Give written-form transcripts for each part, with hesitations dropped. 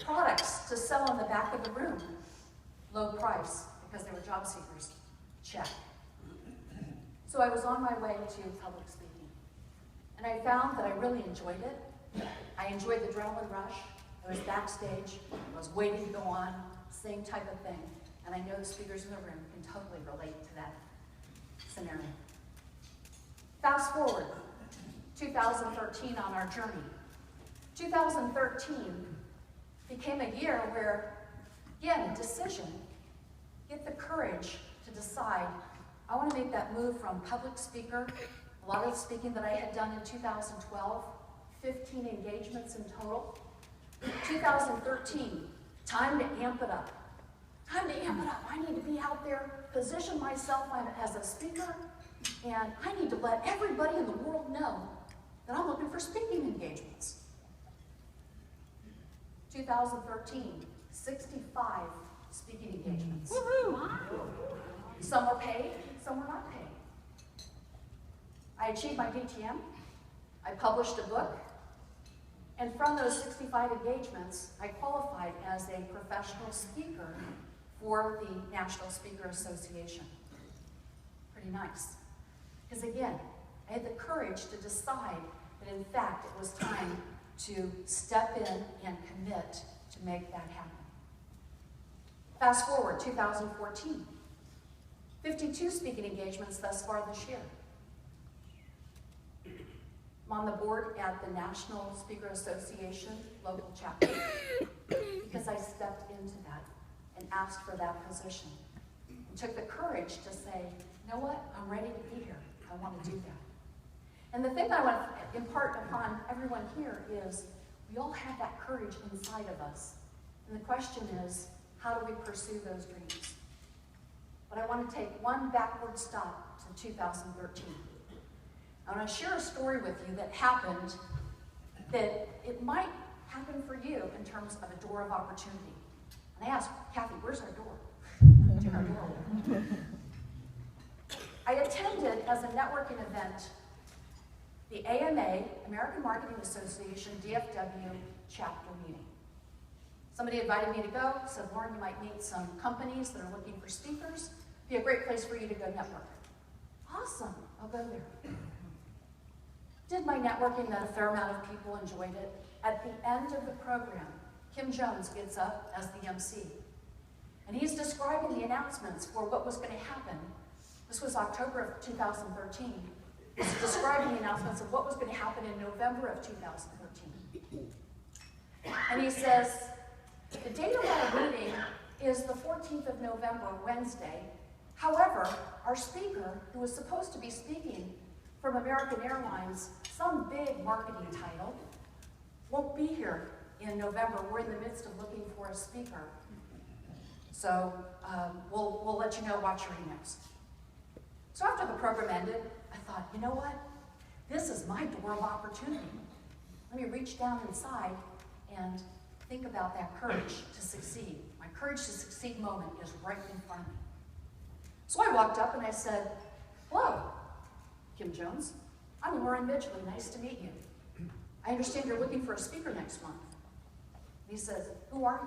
Products to sell in the back of the room, low price, because they were job seekers, check. So I was on my way to public speaking, and I found that I really enjoyed it. I enjoyed the adrenaline rush. I was backstage, I was waiting to go on, same type of thing, and I know the speakers in the room can totally relate to that scenario. Fast forward, 2013 on our journey. 2013 became a year where, again, decision, get the courage to decide, I want to make that move from public speaker, a lot of the speaking that I had done in 2012, 15 engagements in total. 2013, time to amp it up. Time to amp it up. I need to be out there, position myself as a speaker, and I need to let everybody in the world know that I'm looking for speaking engagements. 2013, 65 speaking engagements. Woohoo! Some were paid, some were not paid. I achieved my DTM. I published a book. And from those 65 engagements, I qualified as a professional speaker for the National Speaker Association. Pretty nice. Because again, I had the courage to decide that in fact it was time to step in and commit to make that happen. Fast forward, 2014. 52 speaking engagements thus far this year. I'm on the board at the National Speaker Association local chapter because I stepped into that and asked for that position. And took the courage to say, you know what, I'm ready to be here. I want to do that. And the thing that I want to impart upon everyone here is we all have that courage inside of us. And the question is, how do we pursue those dreams? But I want to take one backward stop to 2013. I want to share a story with you that happened that it might happen for you in terms of a door of opportunity. And I asked, Kathy, where's our door? Took our door away. I attended as a networking event the AMA, American Marketing Association, DFW chapter meeting. Somebody invited me to go, said, Lauren, you might meet some companies that are looking for speakers. Be a great place for you to go network. Awesome, I'll go there. Did my networking, met a fair amount of people, enjoyed it. At the end of the program, Kim Jones gets up as the MC. And he's describing the announcements for what was going to happen. This was October of 2013. He's describing the announcements of what was going to happen in November of 2013. And he says, the date of our meeting is the 14th of November, Wednesday. However, our speaker, who was supposed to be speaking from American Airlines, some big marketing title, won't be here in November. We're in the midst of looking for a speaker. So we'll let you know, watch your emails. So after the program ended, I thought, you know what? This is my door of opportunity. Let me reach down inside and think about that courage to succeed. My courage to succeed moment is right in front of me. So I walked up and I said, hello, Kim Jones. I'm Lauren Midgley. Nice to meet you. I understand you're looking for a speaker next month. He says, who are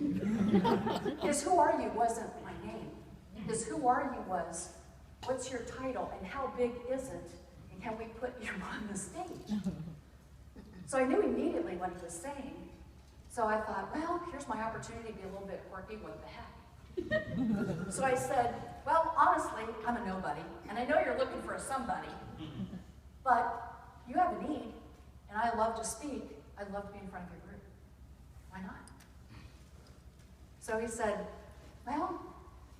you? His who are you wasn't my name. His who are you was, what's your title and how big is it? And can we put you on the stage? So I knew immediately what he was saying. So I thought, well, here's my opportunity to be a little bit quirky. What the heck? So I said, well, honestly, I'm a nobody. And I know you're looking for a somebody. But you have a need. And I love to speak. I'd love to be in front of your group. Why not? So he said, well,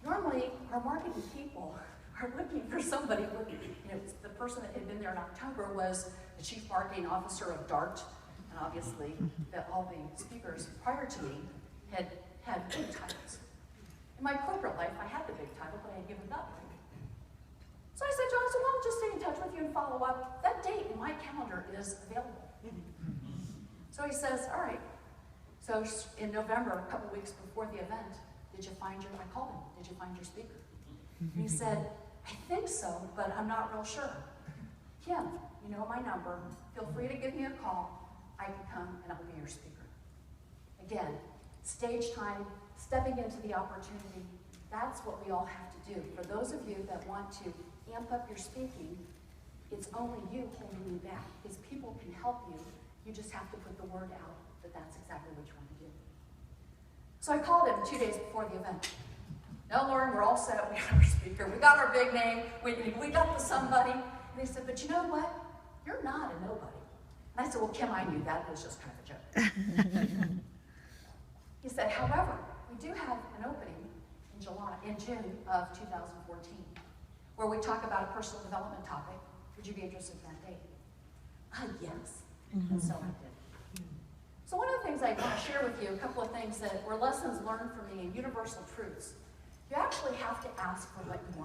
normally our marketing people are looking for somebody. The person that had been there in October was the chief marketing officer of DART. And obviously, all the speakers prior to me had big titles. In my corporate life, I had the big title, but I had given it up. So I said, Jonathan, well, I'll just stay in touch with you and follow up. That date in my calendar is available. So he says, all right. So in November, a couple weeks before the event, I called him, did you find your speaker? And he said, I think so, but I'm not real sure. Kim, you know my number. Feel free to give me a call. I can come and I will be your speaker. Again, stage time, stepping into the opportunity, that's what we all have to do. For those of you that want to amp up your speaking, it's only you holding you back, because people can help you. You just have to put the word out that that's exactly what you want to do. So I called him 2 days before the event. No, Lauren, we're all set. We got our speaker. We got our big name. We got the somebody. And he said, but you know what? You're not a nobody. And I said, well, Kim, I knew that. It was just kind of a joke. He said, however, we do have an opening in June of 2014, where we talk about a personal development topic. Would you be interested in that date? Yes. And so I did. So one of the things I want to share with you, a couple of things that were lessons learned for me and universal truths. You actually have to ask for what you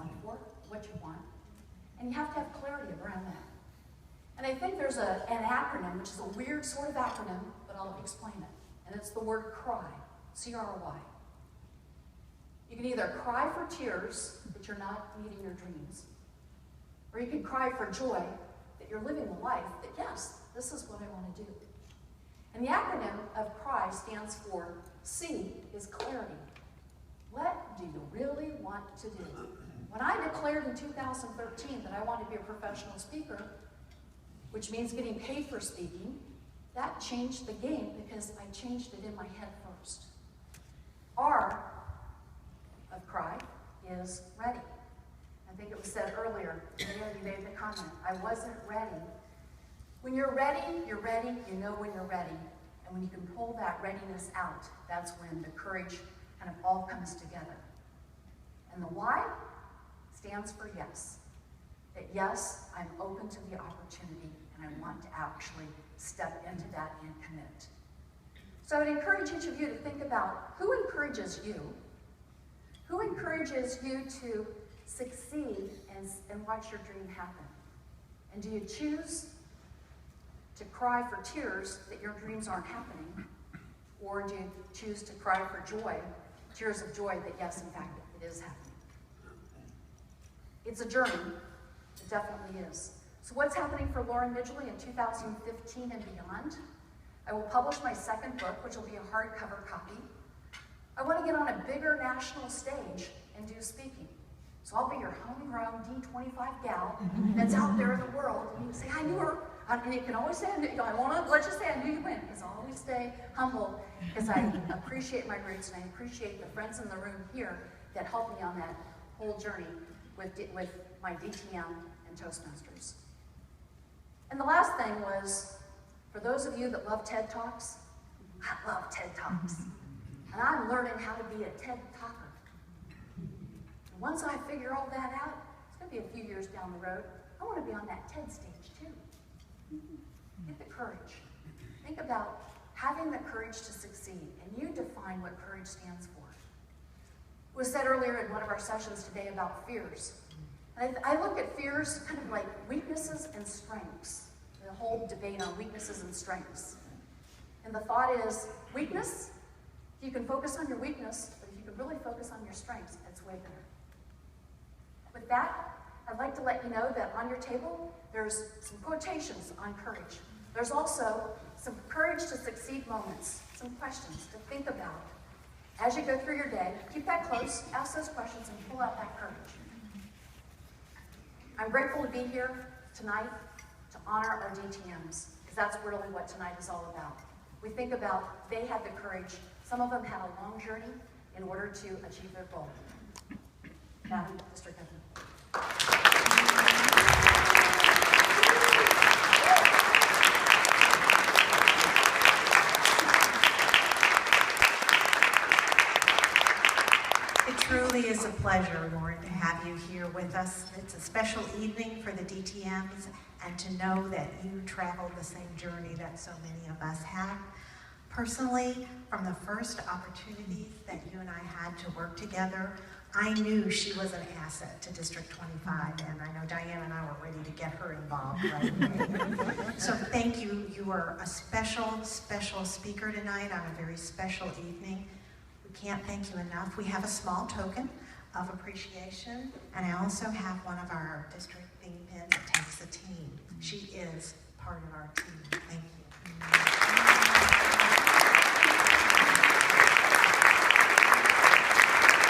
want, and you have to have clarity around that. And I think there's an acronym, which is a weird sort of acronym, but I'll explain it. And it's the word CRY, C-R-Y. You can either cry for tears that you're not meeting your dreams, or you can cry for joy that you're living the life that, yes, this is what I want to do. And the acronym of CRY stands for C is clarity. What do you really want to do? When I declared in 2013 that I wanted to be a professional speaker, which means getting paid for speaking, that changed the game because I changed it in my head first. R of CRY is ready. I think it was said earlier, you made the comment, I wasn't ready. When you're ready, you know when you're ready. And when you can pull that readiness out, that's when the courage kind of all comes together. And the Y stands for yes. That yes, I'm open to the opportunity and I want to actually step into that and commit. So I would encourage each of you to think about who encourages you? Who encourages you to succeed and watch your dream happen? And do you choose to cry for tears that your dreams aren't happening? Or do you choose to cry for joy, tears of joy that yes, in fact, it is happening? It's a journey. It definitely is. So what's happening for Lauren Midgley in 2015 and beyond? I will publish my second book, which will be a hardcover copy. I want to get on a bigger national stage and do speaking. So I'll be your homegrown D25 gal that's out there in the world, and you can say, I knew her. And you can always say, I want to let you say I knew you win, because I'll always stay humble, because I appreciate my roots and I appreciate the friends in the room here that helped me on that whole journey with my DTM and Toastmasters. And the last thing was, for those of you that love TED Talks, I love TED Talks. And I'm learning how to be a TED Talker. And once I figure all that out, it's going to be a few years down the road, I want to be on that TED stage too. Get the courage. Think about having the courage to succeed, and you define what courage stands for. It was said earlier in one of our sessions today about fears. And I look at fears kind of like weaknesses and strengths, the whole debate on weaknesses and strengths. And the thought is, weakness, you can focus on your weakness, but if you can really focus on your strengths, it's way better. With that, I'd like to let you know that on your table, there's some quotations on courage. There's also some courage to succeed moments, some questions to think about. As you go through your day, keep that close, ask those questions, and pull out that courage. I'm grateful to be here tonight to honor our DTMs, because that's really what tonight is all about. We think about, they had the courage, some of them had a long journey in order to achieve their goal. Madam District Governor. It truly is a pleasure, Lauren, to have you here with us. It's a special evening for the DTMs, and to know that you traveled the same journey that so many of us have. Personally, from the first opportunities that you and I had to work together, I knew she was an asset to District 25, and I know Diane and I were ready to get her involved right away. So thank you. You are a special, special speaker tonight on a very special evening. We can't thank you enough. We have a small token of appreciation, and I also have one of our district theme pins that takes the team. She is part of our team. Thank you. you.